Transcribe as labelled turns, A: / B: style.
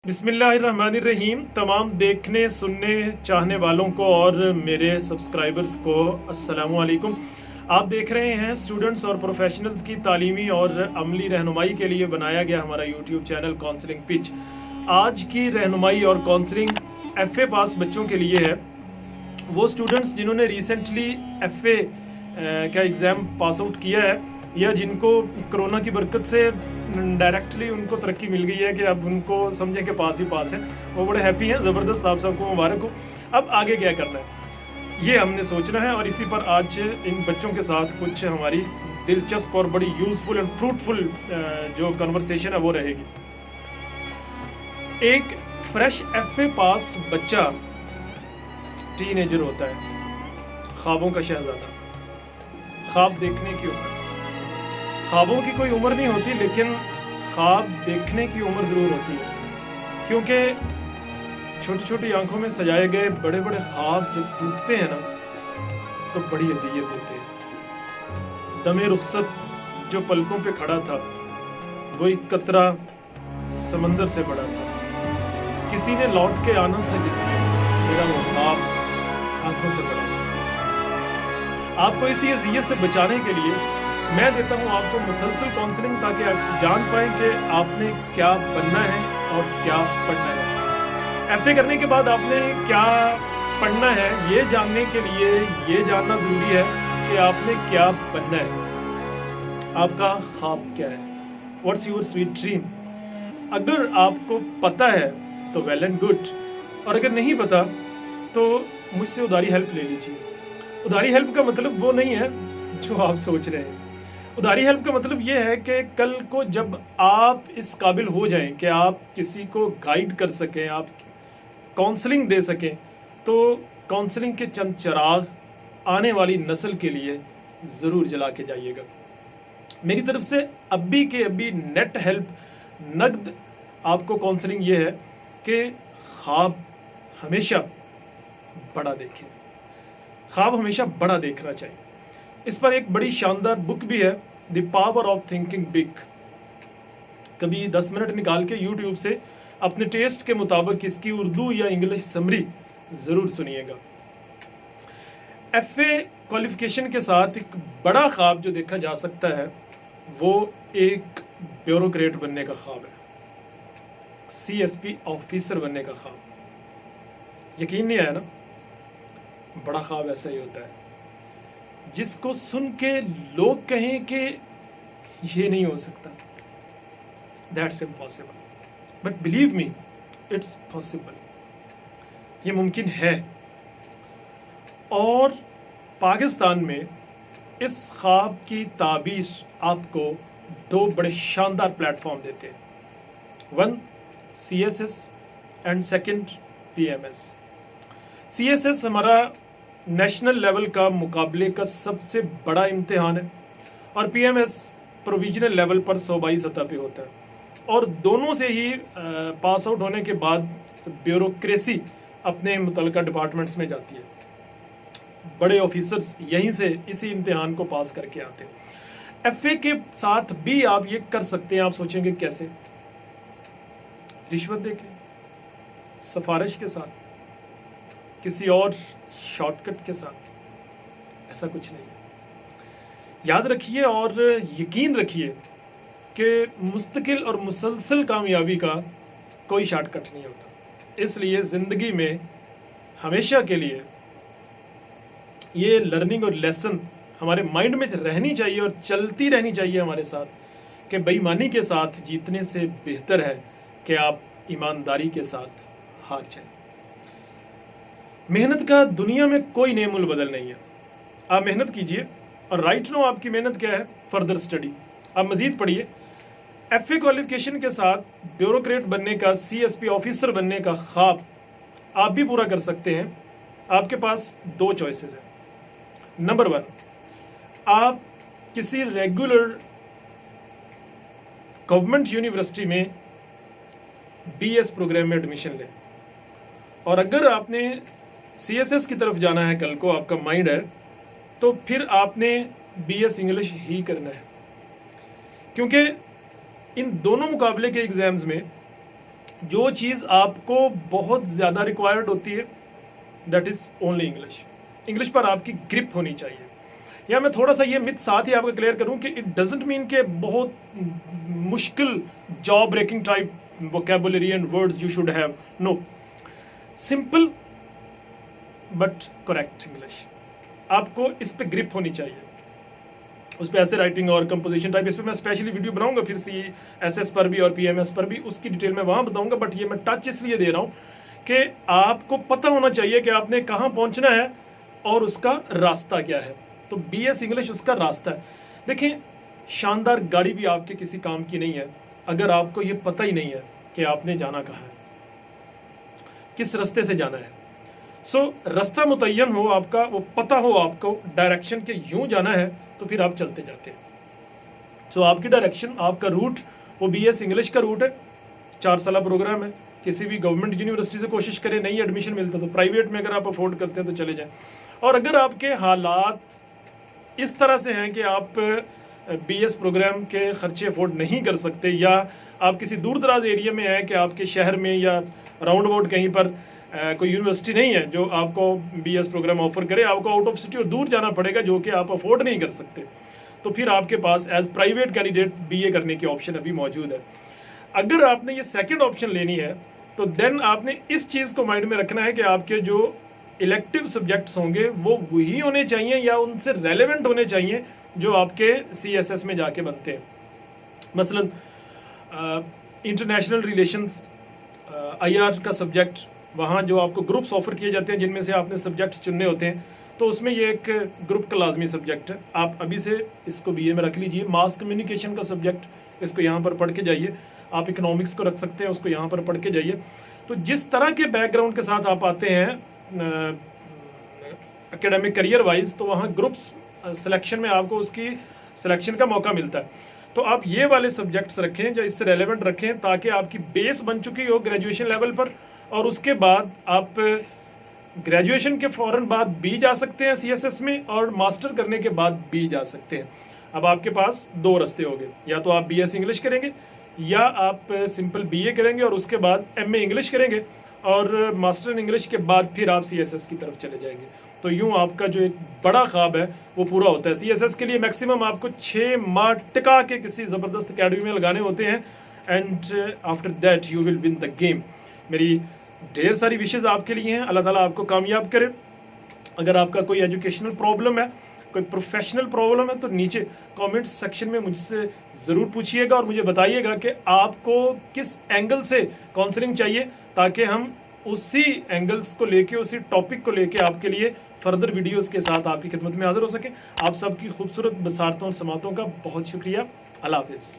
A: बिस्मिल्लाहिर्रहमानिर्रहीम। तमाम देखने सुनने चाहने वालों को और मेरे सब्सक्राइबर्स को अस्सलामु अलैकुम। आप देख रहे हैं स्टूडेंट्स और प्रोफेशनल्स की तालीमी और अमली रहनुमाई के लिए बनाया गया हमारा यूट्यूब चैनल काउंसलिंग पिच। आज की रहनुमाई और काउंसलिंग FA पास बच्चों के लिए है। वो स्टूडेंट्स जिन्होंने रिसेंटली FA का एग्ज़ाम पास आउट किया है या जिनको कोरोना की बरकत से डायरेक्टली उनको तरक्की मिल गई है कि अब उनको समझें कि पास ही पास है, वो बड़े हैप्पी हैं। ज़बरदस्त, आप सबको मुबारक हो। अब आगे क्या करना है ये हमने सोचना है और इसी पर आज इन बच्चों के साथ कुछ हमारी दिलचस्प और बड़ी यूज़फुल एंड फ्रूटफुल जो कन्वर्सेशन है वो रहेगी। एक फ्रेश FA पास बच्चा टीनेजर होता है, ख्वाबों का शहजादा, ख्वाब देखने की उम्र। ख्वाबों की कोई उम्र नहीं होती, लेकिन ख्वाब देखने की उम्र ज़रूर होती है, क्योंकि छोटी छोटी आंखों में सजाए गए बड़े बड़े ख्वाब जब टूटते हैं ना तो बड़ी अज़ियत देते हैं। दमे रुखसत जो पलकों पे खड़ा था वो एक कतरा समंदर से बड़ा था। किसी ने लौट के आना था जिसमें मेरा वो ख्वाब आंखों से बड़ा था। आपको इसी अज़ियत से बचाने के लिए मैं देता हूं आपको मुसलसल काउंसलिंग, ताकि आप जान पाएं कि आपने क्या बनना है और क्या पढ़ना है। FA करने के बाद आपने क्या पढ़ना है ये जानने के लिए ये जानना ज़रूरी है कि आपने क्या बनना है, आपका ख्वाब क्या है, व्हाट्स योर स्वीट ड्रीम। अगर आपको पता है तो वेल एंड गुड, और अगर नहीं पता तो मुझसे उधारी हेल्प ले लीजिए। उधारी हेल्प का मतलब वो नहीं है जो आप सोच रहे हैं। उधारी हेल्प का मतलब ये है कि कल को जब आप इस काबिल हो जाएं कि आप किसी को गाइड कर सकें, आप काउंसलिंग दे सकें, तो काउंसलिंग के चंद चिराग आने वाली नस्ल के लिए ज़रूर जला के जाइएगा। मेरी तरफ से अभी के अभी नेट हेल्प नगद आपको काउंसलिंग ये है कि ख्वाब हमेशा बड़ा देखें, ख्वाब हमेशा बड़ा देखना चाहिए। इस पर एक बड़ी शानदार बुक भी है, the power of thinking big. कभी 10 मिनट निकाल के YouTube से अपने टेस्ट के मुताबिक इसकी उर्दू या इंग्लिश समरी ज़रूर सुनिएगा। FA क्वालिफिकेशन के साथ एक बड़ा ख्वाब जो देखा जा सकता है वो एक ब्यूरोक्रेट बनने का ख्वाब है, CSP ऑफिसर बनने का ख्वाब। यकीन नहीं आया ना? बड़ा ख्वाब ऐसा ही होता है जिसको सुन के लोग कहें कि ये नहीं हो सकता, that's impossible, but believe me it's possible, ये मुमकिन है। और पाकिस्तान में इस ख्वाब की ताबीर आपको दो बड़े शानदार प्लेटफॉर्म देते हैं, one CSS and second PMS। CSS हमारा नेशनल लेवल का मुकाबले का सबसे बड़ा इम्तिहान है और PMS प्रोविजनल लेवल पर सूबाई सतह पे होता है, और दोनों से ही पास आउट होने के बाद ब्यूरोक्रेसी अपने मुतल्लिका डिपार्टमेंट्स में जाती है। बड़े ऑफिसर्स यहीं से इसी इम्तिहान को पास करके आते हैं। FA के साथ भी आप ये कर सकते हैं। आप सोचेंगे कैसे? रिश्वत देके, सिफारिश के साथ, किसी और शॉर्टकट के साथ? ऐसा कुछ नहीं है। याद रखिए और यकीन रखिए कि मुस्तकिल और मुसलसल कामयाबी का कोई शॉर्टकट नहीं होता। इसलिए ज़िंदगी में हमेशा के लिए ये लर्निंग और लेसन हमारे माइंड में रहनी चाहिए और चलती रहनी चाहिए हमारे साथ, कि बेईमानी के साथ जीतने से बेहतर है कि आप ईमानदारी के साथ हार जाएं। मेहनत का दुनिया में कोई नेमुल बदल नहीं है। आप मेहनत कीजिए और राइट नो आपकी मेहनत क्या है, फर्दर स्टडी। आप मज़ीद पढ़िए। FA क्वालिफिकेशन के साथ ब्यूरोक्रेट बनने का, CSP ऑफिसर बनने का ख्वाब आप भी पूरा कर सकते हैं। आपके पास दो चॉइसेस हैं। नंबर 1, आप किसी रेगुलर गवर्नमेंट यूनिवर्सिटी में BS प्रोग्राम में एडमिशन लें, और अगर आपने CSS की तरफ जाना है, कल को आपका माइंड है, तो फिर आपने BS इंग्लिश ही करना है, क्योंकि इन दोनों मुकाबले के एग्ज़ाम्स में جو چیز آپ کو بہت زیادہ ریکوائرڈ ہوتی ہے that is only English. English پر آپ کی گرپ ہونی چاہیے. یا میں تھوڑا سا یہ مت ساتھ ہی آپ کو کلیئر کروں کہ اٹ ڈزنٹ مین کہ بہت مشکل jaw breaking type vocabulary and words you should have. No, simple but correct English. آپ کو اس پہ گرپ ہونی چاہیے. اس پہ ایسے رائٹنگ اور کمپوزیشن ٹائپ اس پہ میں اسپیشلی ویڈیو بناؤں گا پھر CSS پر بھی اور PMS پر بھی, اس کی ڈیٹیل میں وہاں بتاؤں گا. بٹ یہ میں ٹچ اس لیے دے رہا ہوں کہ آپ کو پتہ ہونا چاہیے کہ آپ نے کہاں پہنچنا ہے اور اس کا راستہ کیا ہے. تو BS انگلش اس کا راستہ ہے. دیکھیں, شاندار گاڑی بھی آپ کے کسی کام کی نہیں ہے اگر آپ کو یہ پتہ ہی نہیں ہے کہ آپ نے جانا کہاں ہے, کس رستے سے جانا ہے. رستہ متعین ہو آپ کا, وہ پتہ ہو آپ کو ڈائریکشن کے یوں جانا ہے, تو پھر آپ چلتے جاتے ہیں. آپ کی ڈائریکشن, آپ کا روٹ وہ BS انگلش کا روٹ ہے. 4 سالہ پروگرام ہے. کسی بھی گورنمنٹ یونیورسٹی سے کوشش کریں, نہیں ایڈمیشن ملتا تو پرائیویٹ میں اگر آپ افورڈ کرتے ہیں تو چلے جائیں. اور اگر آپ کے حالات اس طرح سے ہیں کہ آپ BS پروگرام کے خرچے افورڈ نہیں کر سکتے, یا آپ کسی دور دراز ایریا میں ہیں کہ آپ کے شہر میں یا راؤنڈ اباؤٹ کہیں پر کوئی یونیورسٹی نہیں ہے جو آپ کو BS پروگرام آفر کرے, آپ کو آؤٹ آف سٹی اور دور جانا پڑے گا جو کہ آپ افورڈ نہیں کر سکتے, تو پھر آپ کے پاس ایز پرائیویٹ کینڈیڈیٹ BA کرنے کی آپشن ابھی موجود ہے. اگر آپ نے یہ سیکنڈ آپشن لینی ہے تو دین آپ نے اس چیز کو مائنڈ میں رکھنا ہے کہ آپ کے جو الیکٹیو سبجیکٹس ہوں گے وہ وہی ہونے چاہیے یا ان سے ریلیونٹ ہونے چاہیے جو آپ کے CSS میں جا کے بنتے ہیں. مثلا انٹرنیشنل ریلیشنز, IR کا سبجیکٹ, وہاں جو آپ کو گروپس آفر کیے جاتے ہیں جن میں سے آپ نے سبجیکٹس چننے ہوتے ہیں, تو اس میں یہ ایک گروپ کا لازمی سبجیکٹ ہے. آپ ابھی سے اس کو BA میں رکھ لیجئے. ماس کمیونیکیشن کا سبجیکٹ, اس کو یہاں پر پڑھ کے جائیے. آپ اکنامکس کو رکھ سکتے ہیں, اس کو یہاں پر پڑھ کے جائیے. تو جس طرح کے بیک گراؤنڈ کے ساتھ آپ آتے ہیں اکیڈمک کریئر وائز, تو وہاں گروپس سلیکشن میں آپ کو اس کی سلیکشن کا موقع ملتا ہے. تو آپ یہ والے سبجیکٹس رکھیں جو اس سے ریلیونٹ رکھیں تاکہ آپ کی بیس بن چکی ہو گریجویشن لیول پر, اور اس کے بعد آپ گریجویشن کے فوراً بعد بھی جا سکتے ہیں CSS میں, اور ماسٹر کرنے کے بعد بھی جا سکتے ہیں. اب آپ کے پاس 2 رستے ہو گئے, یا تو آپ BS انگلش کریں گے یا آپ سمپل BA کریں گے اور اس کے بعد MA انگلش کریں گے, اور ماسٹر انگلش کے بعد پھر آپ CSS کی طرف چلے جائیں گے. تو یوں آپ کا جو ایک بڑا خواب ہے وہ پورا ہوتا ہے. CSS کے لیے میکسیمم آپ کو 6 ماہ ٹکا کے کسی زبردست اکیڈمی میں لگانے ہوتے ہیں, and after that you will one the game. میری ڈھیر ساری وشز آپ کے لیے ہیں. اللہ تعالیٰ آپ کو کامیاب کرے. اگر آپ کا کوئی ایجوکیشنل پرابلم ہے, کوئی پروفیشنل پرابلم ہے, تو نیچے کامنٹ سیکشن میں مجھ سے ضرور پوچھیے گا اور مجھے بتائیے گا کہ آپ کو کس اینگل سے کاؤنسلنگ چاہیے, تاکہ ہم اسی اینگلز کو لے کے, اسی ٹاپک کو لے کے آپ کے لیے فردر ویڈیوز کے ساتھ آپ کی خدمت میں حاضر ہو سکیں. آپ سب کی خوبصورت بصارتوں اور سماعتوں کا بہت شکریہ. اللہ حافظ.